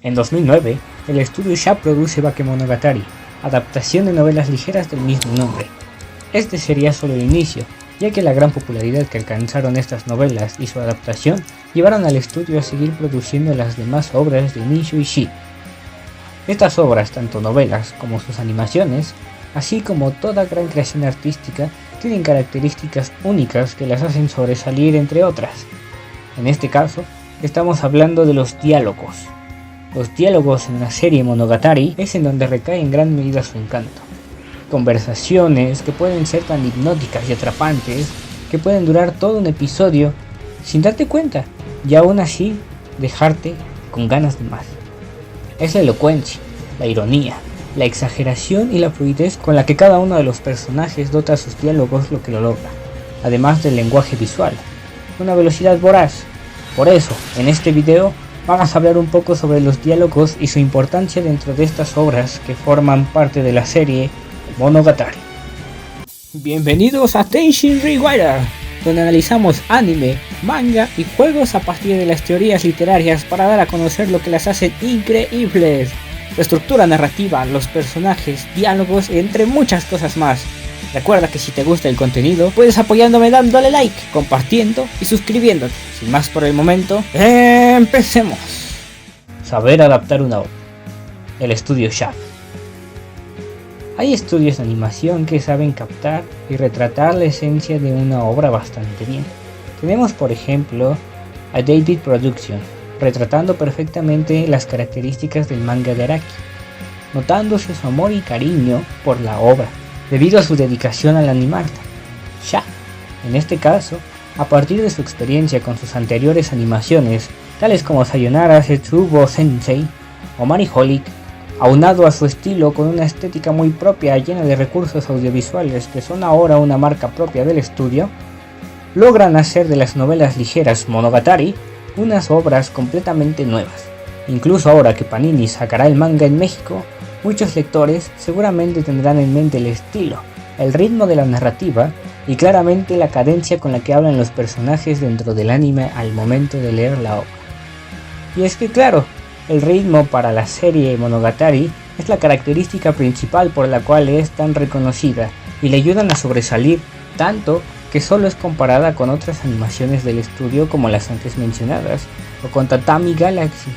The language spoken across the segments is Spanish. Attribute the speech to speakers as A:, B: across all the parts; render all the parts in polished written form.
A: En 2009, el estudio Shaft produce Bakemonogatari, adaptación de novelas ligeras del mismo nombre. Este sería solo el inicio, ya que la gran popularidad que alcanzaron estas novelas y su adaptación llevaron al estudio a seguir produciendo las demás obras de Nissho Ishii. Estas obras, tanto novelas como sus animaciones, así como toda gran creación artística, tienen características únicas que las hacen sobresalir entre otras. En este caso, estamos hablando de los diálogos. Los diálogos en la serie Monogatari es en donde recae en gran medida su encanto. Conversaciones que pueden ser tan hipnóticas y atrapantes que pueden durar todo un episodio sin darte cuenta y aún así dejarte con ganas de más. Es la elocuencia, la ironía, la exageración y la fluidez con la que cada uno de los personajes dota sus diálogos lo que lo logra, además del lenguaje visual, una velocidad voraz. Por eso, en este video vamos a hablar un poco sobre los diálogos y su importancia dentro de estas obras que forman parte de la serie Monogatari. Bienvenidos a Tenshin Rewire, donde analizamos anime, manga y juegos a partir de las teorías literarias para dar a conocer lo que las hacen increíbles. La estructura narrativa, los personajes, diálogos, entre muchas cosas más. Recuerda que si te gusta el contenido, puedes apoyándome dándole like, compartiendo y suscribiéndote. Sin más por el momento, empecemos. Saber adaptar una obra. El estudio Shaft. Hay estudios de animación que saben captar y retratar la esencia de una obra bastante bien. Tenemos por ejemplo a David Production, retratando perfectamente las características del manga de Araki, notándose su amor y cariño por la obra, debido a su dedicación al animarla. Shaft, en este caso, a partir de su experiencia con sus anteriores animaciones, tales como Sayonara Setsubo Sensei o Mariholic, aunado a su estilo con una estética muy propia llena de recursos audiovisuales que son ahora una marca propia del estudio, logran hacer de las novelas ligeras Monogatari unas obras completamente nuevas. Incluso ahora que Panini sacará el manga en México, muchos lectores seguramente tendrán en mente el estilo, el ritmo de la narrativa y claramente la cadencia con la que hablan los personajes dentro del anime al momento de leer la obra. Y es que claro, el ritmo para la serie Monogatari es la característica principal por la cual es tan reconocida y le ayudan a sobresalir tanto que solo es comparada con otras animaciones del estudio como las antes mencionadas, o con Tatami Galaxy,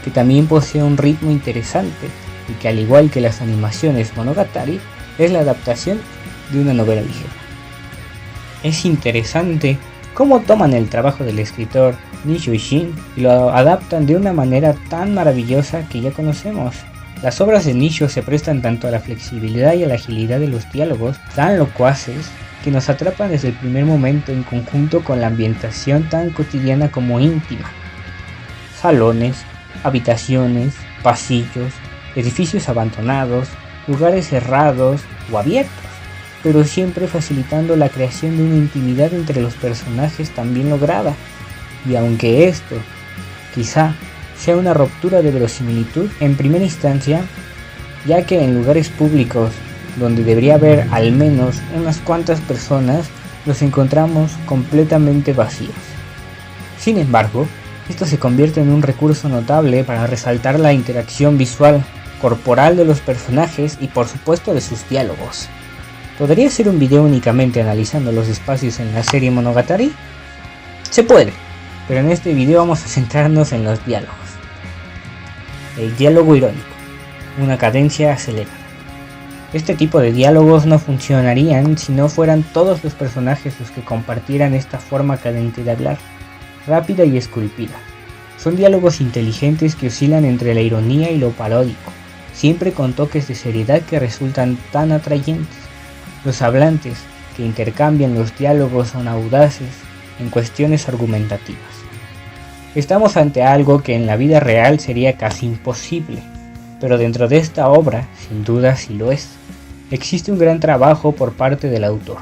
A: que también posee un ritmo interesante y que al igual que las animaciones Monogatari, es la adaptación de una novela ligera. Es interesante cómo toman el trabajo del escritor Nissho Ishii y lo adaptan de una manera tan maravillosa que ya conocemos. Las obras de Nissho se prestan tanto a la flexibilidad y a la agilidad de los diálogos tan locuaces que nos atrapan desde el primer momento en conjunto con la ambientación tan cotidiana como íntima. Salones, habitaciones, pasillos, edificios abandonados, lugares cerrados o abiertos, pero siempre facilitando la creación de una intimidad entre los personajes tan bien lograda. Y aunque esto quizá sea una ruptura de verosimilitud en primera instancia, ya que en lugares públicos donde debería haber al menos unas cuantas personas, los encontramos completamente vacíos. Sin embargo, esto se convierte en un recurso notable para resaltar la interacción visual, corporal de los personajes y por supuesto de sus diálogos. ¿Podría ser un video únicamente analizando los espacios en la serie Monogatari? Se puede, pero en este video vamos a centrarnos en los diálogos. El diálogo irónico, una cadencia acelerada. Este tipo de diálogos no funcionarían si no fueran todos los personajes los que compartieran esta forma cadente de hablar, rápida y esculpida. Son diálogos inteligentes que oscilan entre la ironía y lo paródico, siempre con toques de seriedad que resultan tan atrayentes. Los hablantes que intercambian los diálogos son audaces en cuestiones argumentativas. Estamos ante algo que en la vida real sería casi imposible, pero dentro de esta obra, sin duda sí lo es. Existe un gran trabajo por parte del autor,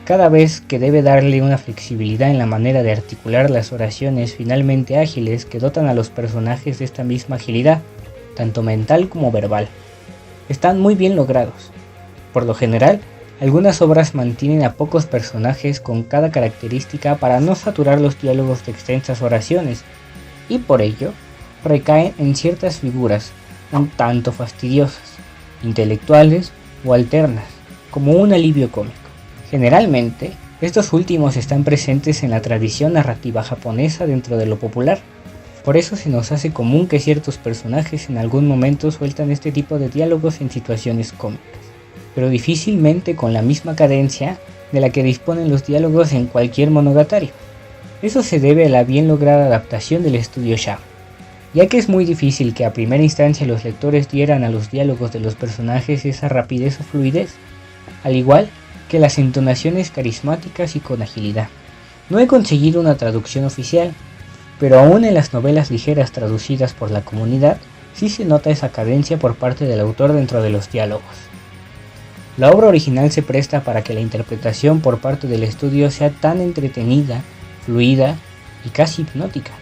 A: cada vez que debe darle una flexibilidad en la manera de articular las oraciones finalmente ágiles que dotan a los personajes de esta misma agilidad, tanto mental como verbal. Están muy bien logrados. Por lo general, algunas obras mantienen a pocos personajes con cada característica para no saturar los diálogos de extensas oraciones, y por ello, recaen en ciertas figuras un tanto fastidiosas, intelectuales o alternas, como un alivio cómico. Generalmente, estos últimos están presentes en la tradición narrativa japonesa dentro de lo popular. Por eso se nos hace común que ciertos personajes en algún momento sueltan este tipo de diálogos en situaciones cómicas, pero difícilmente con la misma cadencia de la que disponen los diálogos en cualquier monogatari. Eso se debe a la bien lograda adaptación del estudio Shaft, ya que es muy difícil que a primera instancia los lectores dieran a los diálogos de los personajes esa rapidez o fluidez, al igual que las entonaciones carismáticas y con agilidad. No he conseguido una traducción oficial, pero aún en las novelas ligeras traducidas por la comunidad, sí se nota esa cadencia por parte del autor dentro de los diálogos. La obra original se presta para que la interpretación por parte del estudio sea tan entretenida, fluida y casi hipnótica.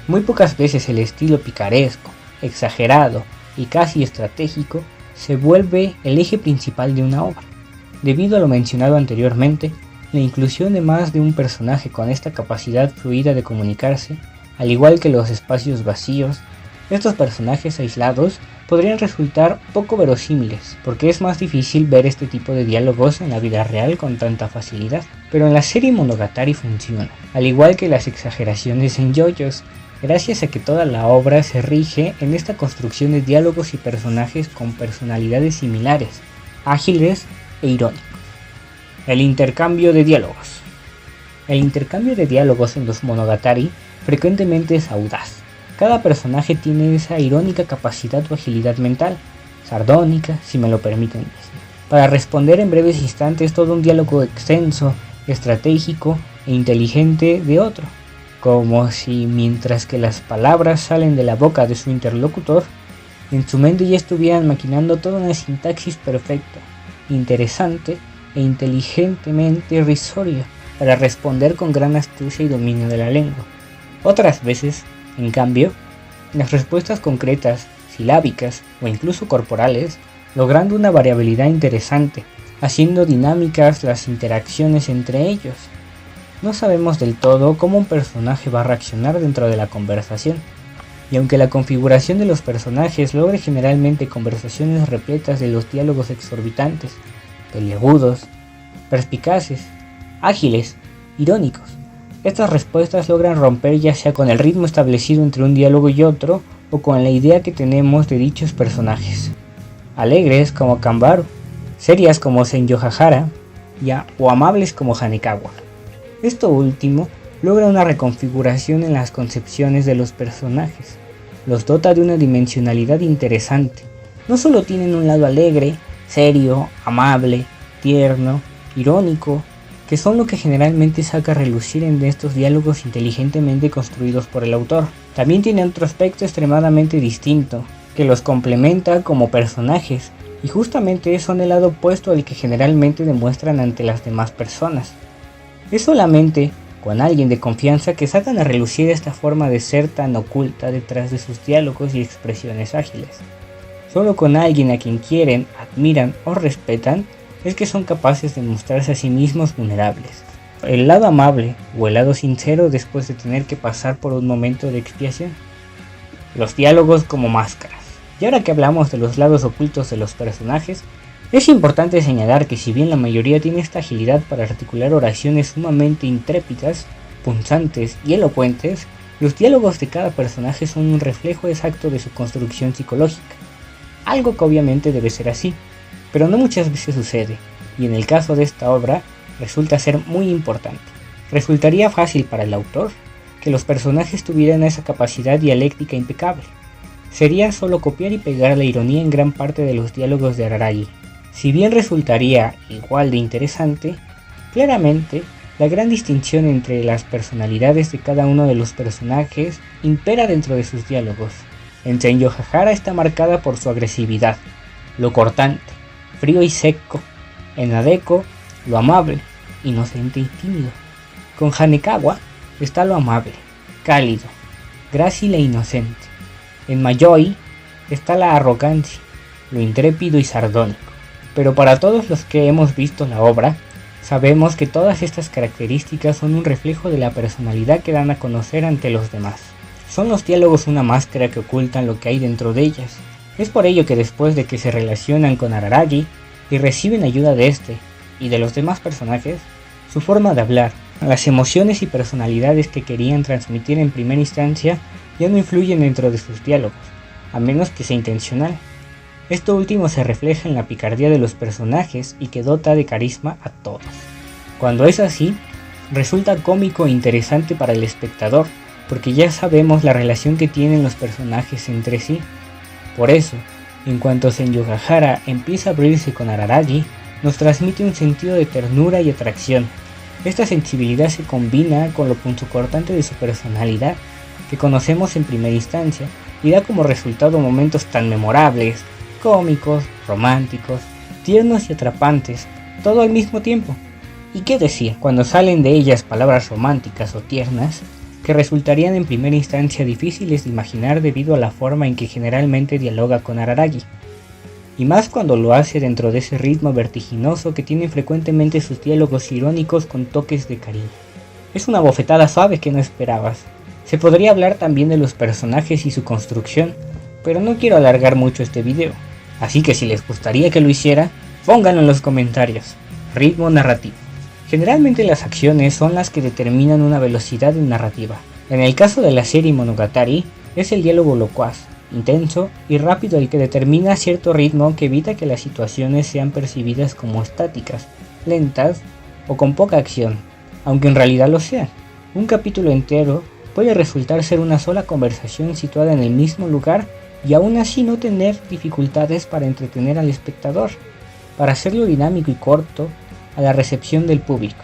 A: Muy pocas veces el estilo picaresco, exagerado y casi estratégico se vuelve el eje principal de una obra. Debido a lo mencionado anteriormente, la inclusión de más de un personaje con esta capacidad fluida de comunicarse, al igual que los espacios vacíos, estos personajes aislados podrían resultar poco verosímiles, porque es más difícil ver este tipo de diálogos en la vida real con tanta facilidad. Pero en la serie Monogatari funciona, al igual que las exageraciones en JoJo's, gracias a que toda la obra se rige en esta construcción de diálogos y personajes con personalidades similares, ágiles e irónicos. El intercambio de diálogos. El intercambio de diálogos en los Monogatari frecuentemente es audaz. Cada personaje tiene esa irónica capacidad o agilidad mental, sardónica, si me lo permiten decir, para responder en breves instantes todo un diálogo extenso, estratégico e inteligente de otro, como si mientras que las palabras salen de la boca de su interlocutor, en su mente ya estuvieran maquinando toda una sintaxis perfecta, interesante e inteligentemente irrisoria para responder con gran astucia y dominio de la lengua. Otras veces, en cambio, las respuestas concretas, silábicas o incluso corporales, logrando una variabilidad interesante, haciendo dinámicas las interacciones entre ellos. No sabemos del todo cómo un personaje va a reaccionar dentro de la conversación, y aunque la configuración de los personajes logre generalmente conversaciones repletas de los diálogos exorbitantes, peliagudos, perspicaces, ágiles, irónicos, estas respuestas logran romper ya sea con el ritmo establecido entre un diálogo y otro o con la idea que tenemos de dichos personajes. Alegres como Kanbaru, serias como Senjo Hahara o amables como Hanekawa. Esto último logra una reconfiguración en las concepciones de los personajes, los dota de una dimensionalidad interesante. No solo tienen un lado alegre, serio, amable, tierno, irónico, que son lo que generalmente saca a relucir en estos diálogos inteligentemente construidos por el autor. También tiene otro aspecto extremadamente distinto, que los complementa como personajes, y justamente son el lado opuesto al que generalmente demuestran ante las demás personas. Es solamente con alguien de confianza que sacan a relucir esta forma de ser tan oculta detrás de sus diálogos y expresiones ágiles. Solo con alguien a quien quieren, admiran o respetan es que son capaces de mostrarse a sí mismos vulnerables. El lado amable o el lado sincero después de tener que pasar por un momento de expiación. Los diálogos como máscaras. Y ahora que hablamos de los lados ocultos de los personajes, es importante señalar que si bien la mayoría tiene esta agilidad para articular oraciones sumamente intrépidas, punzantes y elocuentes, los diálogos de cada personaje son un reflejo exacto de su construcción psicológica. Algo que obviamente debe ser así, pero no muchas veces sucede, y en el caso de esta obra resulta ser muy importante. Resultaría fácil para el autor que los personajes tuvieran esa capacidad dialéctica impecable. Sería solo copiar y pegar la ironía en gran parte de los diálogos de Araragi. Si bien resultaría igual de interesante, claramente la gran distinción entre las personalidades de cada uno de los personajes impera dentro de sus diálogos. En Senjo Hahara está marcada por su agresividad, lo cortante, frío y seco. En Adeko, lo amable, inocente y tímido. Con Hanekawa está lo amable, cálido, grácil e inocente. En Mayoi está la arrogancia, lo intrépido y sardónico. Pero para todos los que hemos visto la obra, sabemos que todas estas características son un reflejo de la personalidad que dan a conocer ante los demás. Son los diálogos una máscara que ocultan lo que hay dentro de ellas. Es por ello que después de que se relacionan con Araragi y reciben ayuda de este y de los demás personajes, su forma de hablar, las emociones y personalidades que querían transmitir en primera instancia ya no influyen dentro de sus diálogos, a menos que sea intencional. Esto último se refleja en la picardía de los personajes y que dota de carisma a todos. Cuando es así, resulta cómico e interesante para el espectador, porque ya sabemos la relación que tienen los personajes entre sí. Por eso, en cuanto Senyugahara empieza a abrirse con Araragi, nos transmite un sentido de ternura y atracción. Esta sensibilidad se combina con lo punzocortante de su personalidad, que conocemos en primera instancia, y da como resultado momentos tan memorables, cómicos, románticos, tiernos y atrapantes, todo al mismo tiempo. ¿Y qué decir cuando salen de ellas palabras románticas o tiernas, que resultarían en primera instancia difíciles de imaginar debido a la forma en que generalmente dialoga con Araragi? Y más cuando lo hace dentro de ese ritmo vertiginoso que tiene frecuentemente sus diálogos irónicos con toques de cariño. Es una bofetada suave que no esperabas. Se podría hablar también de los personajes y su construcción, pero no quiero alargar mucho este video, así que si les gustaría que lo hiciera, pónganlo en los comentarios. Ritmo narrativo. Generalmente las acciones son las que determinan una velocidad en narrativa. En el caso de la serie Monogatari, es el diálogo locuaz, intenso y rápido el que determina cierto ritmo que evita que las situaciones sean percibidas como estáticas, lentas o con poca acción, aunque en realidad lo sean. Un capítulo entero puede resultar ser una sola conversación situada en el mismo lugar y aún así no tener dificultades para entretener al espectador, para hacerlo dinámico y corto a la recepción del público.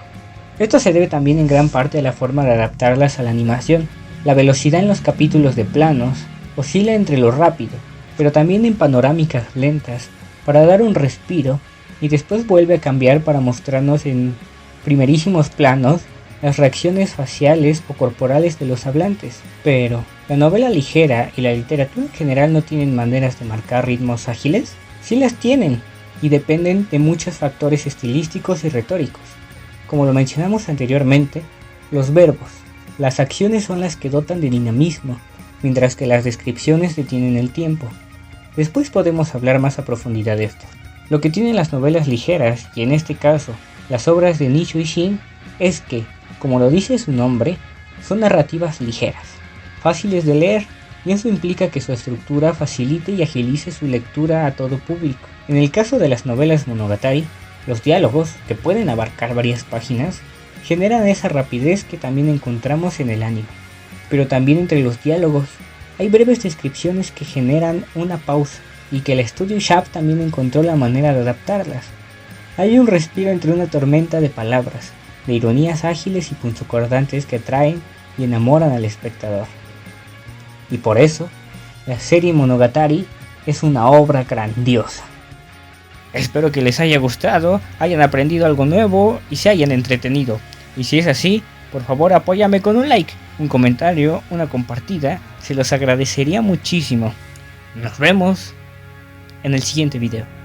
A: Esto se debe también en gran parte a la forma de adaptarlas a la animación. La velocidad en los capítulos de planos oscila entre lo rápido, pero también en panorámicas lentas, para dar un respiro, y después vuelve a cambiar para mostrarnos en primerísimos planos las reacciones faciales o corporales de los hablantes. Pero, ¿la novela ligera y la literatura en general no tienen maneras de marcar ritmos ágiles? Sí las tienen, y dependen de muchos factores estilísticos y retóricos. Como lo mencionamos anteriormente, los verbos, las acciones son las que dotan de dinamismo, mientras que las descripciones detienen el tiempo. Después podemos hablar más a profundidad de esto. Lo que tienen las novelas ligeras, y en este caso, las obras de Nishio Ishin, es que, como lo dice su nombre, son narrativas ligeras, fáciles de leer, y eso implica que su estructura facilite y agilice su lectura a todo público. En el caso de las novelas Monogatari, los diálogos, que pueden abarcar varias páginas, generan esa rapidez que también encontramos en el anime. Pero también entre los diálogos, hay breves descripciones que generan una pausa, y que el estudio Shaft también encontró la manera de adaptarlas. Hay un respiro entre una tormenta de palabras, de ironías ágiles y punzocortantes que atraen y enamoran al espectador. Y por eso, la serie Monogatari es una obra grandiosa. Espero que les haya gustado, hayan aprendido algo nuevo y se hayan entretenido. Y si es así, por favor apóyame con un like, un comentario, una compartida, se los agradecería muchísimo. Nos vemos en el siguiente video.